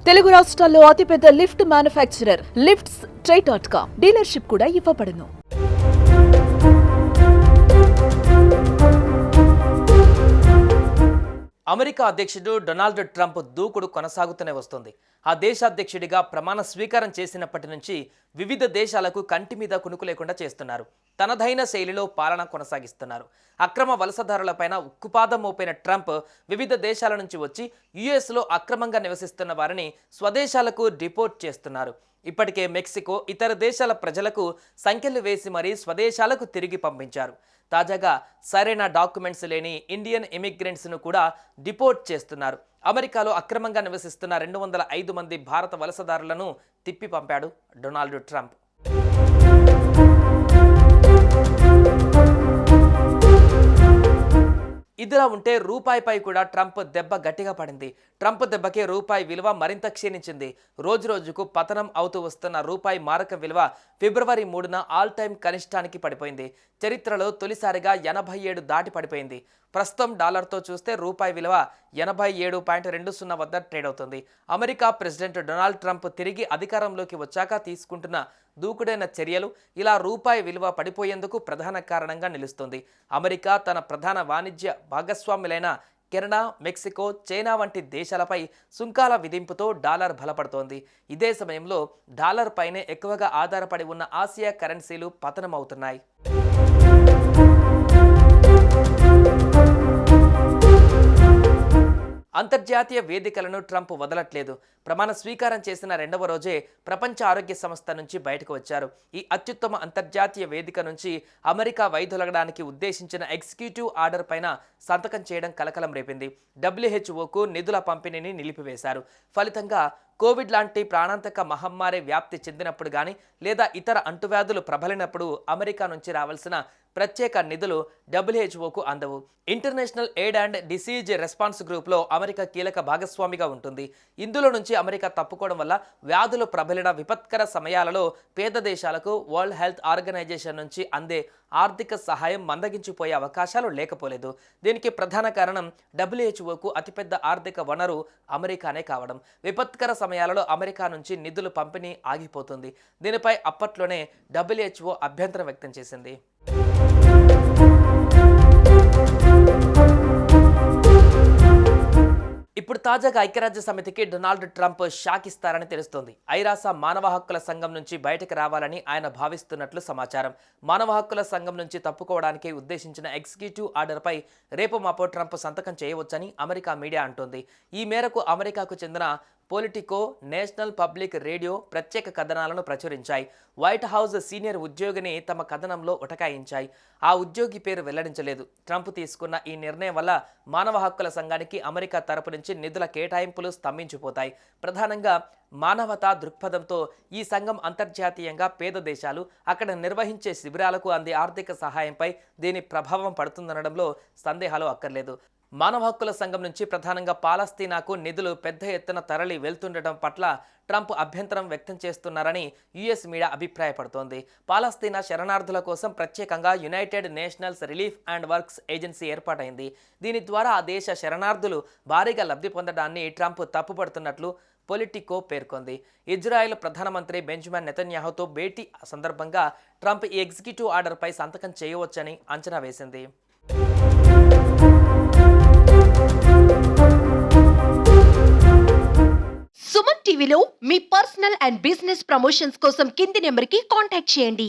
తెలుగు రాష్ట్రాల్లో అతిపెద్ద lift manufacturer lifts ట్రై.com dealership కూడా ఇవ్వబడును. అమెరికా అధ్యక్షుడు డొనాల్డ్ ట్రంప్ దూకుడు కొనసాగుతూనే వస్తుంది. ఆ దేశ అధ్యక్షుడిగా ప్రమాణ స్వీకారం చేసినప్పటి నుంచి వివిధ దేశాలకు కంటి మీద కునుకు లేకుండా చేస్తున్నారు. తనదైన శైలిలో పాలన కొనసాగిస్తున్నారు. అక్రమ వలసదారులపైన ఉక్కుపాదం మోపిన ట్రంప్ వివిధ దేశాల నుంచి వచ్చి యుఎస్లో అక్రమంగా నివసిస్తున్న వారిని స్వదేశాలకు డిపోర్ట్ చేస్తున్నారు. ఇప్పటికే మెక్సికో, ఇతర దేశాల ప్రజలకు సంఖ్యలు వేసి మరీ స్వదేశాలకు తిరిగి పంపించారు. తాజాగా సరైన డాక్యుమెంట్స్ లేని ఇండియన్ ఇమిగ్రెంట్స్ను కూడా డిపోర్ట్ చేస్తున్నారు. అమెరికాలో అక్రమంగా నివసిస్తున్న 205 మంది భారత వలసదారులను తిప్పి పంపాడు డొనాల్డ్ ట్రంప్. ఇదిలా ఉంటే రూపాయిపై కూడా ట్రంప్ దెబ్బ గట్టిగా పడింది. ట్రంప్ దెబ్బకే రూపాయి విలువ మరింత క్షీణించింది. రోజురోజుకు పతనం అవుతూ వస్తున్న రూపాయి మారక విలువ ఫిబ్రవరి 3న ఆల్ టైమ్ కనిష్టానికి పడిపోయింది. చరిత్రలో తొలిసారిగా 87 దాటి పడిపోయింది. ప్రస్తుతం డాలర్తో చూస్తే రూపాయి విలువ 87.20 వద్ద ట్రేడ్ అవుతుంది. అమెరికా ప్రెసిడెంట్ డొనాల్డ్ ట్రంప్ తిరిగి అధికారంలోకి వచ్చాక తీసుకుంటున్న దూకుడైన చర్యలు ఇలా రూపాయి విలువ పడిపోయేందుకు ప్రధాన కారణంగా నిలుస్తుంది. అమెరికా తన ప్రధాన వాణిజ్య భాగస్వాములైన కెనడా, మెక్సికో, చైనా వంటి దేశాలపై సుంకాల విధింపుతో డాలర్ బలపడుతోంది. ఇదే సమయంలో డాలర్ పైనే ఎక్కువగా ఆధారపడి ఉన్న ఆసియా కరెన్సీలు పతనమవుతున్నాయి. అంతర్జాతీయ వేదికలను ట్రంప్ వదలట్లేదు. ప్రమాణ స్వీకారం చేసిన 2వ రోజే ప్రపంచ ఆరోగ్య సంస్థ నుంచి బయటకు వచ్చారు. ఈ అత్యుత్తమ అంతర్జాతీయ వేదిక నుంచి అమెరికా వైదొలగడానికి ఉద్దేశించిన ఎగ్జిక్యూటివ్ ఆర్డర్ పైన సంతకం చేయడం కలకలం రేపింది. WHOకు నిధుల పంపిణీని నిలిపివేశారు. ఫలితంగా కోవిడ్ లాంటి ప్రాణాంతక మహమ్మారి వ్యాప్తి చెందినప్పుడు కానీ లేదా ఇతర అంటువ్యాధులు ప్రబలినప్పుడు అమెరికా నుంచి రావాల్సిన ప్రత్యేక నిధులు WHOకు అందవు. International aid and disease response గ్రూప్లో అమెరికా కీలక భాగస్వామిగా ఉంటుంది. ఇందులో నుంచి అమెరికా తప్పుకోవడం వల్ల వ్యాధులు ప్రబలిన విపత్కర సమయాలలో పేద దేశాలకు వరల్డ్ హెల్త్ ఆర్గనైజేషన్ నుంచి అందే ఆర్థిక సహాయం మందగించిపోయే అవకాశాలు లేకపోలేదు. దీనికి ప్రధాన కారణం WHOకు అతిపెద్ద ఆర్థిక వనరు అమెరికానే కావడం. విపత్కర సమయాలలో అమెరికా నుంచి నిధులు పంపిణీ ఆగిపోతుంది. దీనిపై అప్పట్లోనే WHO అభ్యంతరం వ్యక్తం చేసింది. ఇప్పుడు తాజాగా ఐక్యరాజ్య సమితికి డొనాల్డ్ ట్రంప్ షాక్ ఇస్తారని తెలుస్తోంది. ఐరాస మానవ హక్కుల సంఘం నుంచి బయటకు రావాలని ఆయన భావిస్తున్నట్లు సమాచారం. మానవ హక్కుల సంఘం నుంచి తప్పుకోవడానికి ఉద్దేశించిన ఎగ్జిక్యూటివ్ ఆర్డర్పై రేపు మాపో ట్రంప్ సంతకం చేయవచ్చని అమెరికా మీడియా అంటోంది. ఈ మేరకు అమెరికాకు చెందిన పొలిటికో, నేషనల్ పబ్లిక్ రేడియో ప్రత్యేక కథనాలను ప్రచురించాయి. వైట్ హౌస్ సీనియర్ ఉద్యోగిని తమ కథనంలో ఉటకాయించాయి. ఆ ఉద్యోగి పేరు వెల్లడించలేదు. ట్రంప్ తీసుకున్న ఈ నిర్ణయం వల్ల మానవ హక్కుల సంఘానికి అమెరికా తరపు నుంచి నిధుల కేటాయింపులు స్తంభించిపోతాయి. ప్రధానంగా మానవతా దృక్పథంతో ఈ సంఘం అంతర్జాతీయంగా పేద దేశాలు అక్కడ నిర్వహించే శిబిరాలకు అందే ఆర్థిక సహాయంపై దీని ప్రభావం పడుతుందనడంలో సందేహాలు అక్కర్లేదు. మానవ హక్కుల సంఘం నుంచి ప్రధానంగా పాలస్తీనాకు నిధులు పెద్ద ఎత్తున తరలి వెళ్తుండటం పట్ల ట్రంప్ అభ్యంతరం వ్యక్తం చేస్తున్నారని యుఎస్ మీడియా అభిప్రాయపడుతోంది. పాలస్తీనా శరణార్థుల కోసం ప్రత్యేకంగా united nationals relief and works agency ఏర్పాటైంది. దీని ద్వారా ఆ దేశ శరణార్థులు భారీగా లబ్ధి పొందడాన్ని ట్రంప్ తప్పుపడుతున్నట్లు పొలిటికో పేర్కొంది. ఇజ్రాయెల్ ప్రధానమంత్రి బెంజమిన్ నెతన్యాహుతో భేటీ సందర్భంగా ట్రంప్ ఈ ఎగ్జిక్యూటివ్ ఆర్డర్పై సంతకం చేయవచ్చని అంచనా వేసింది. సుమన్ టీవీలో మీ పర్సనల్ అండ్ బిజినెస్ ప్రమోషన్స్ కోసం కింది నెంబర్కి కాంటాక్ట్ చేయండి.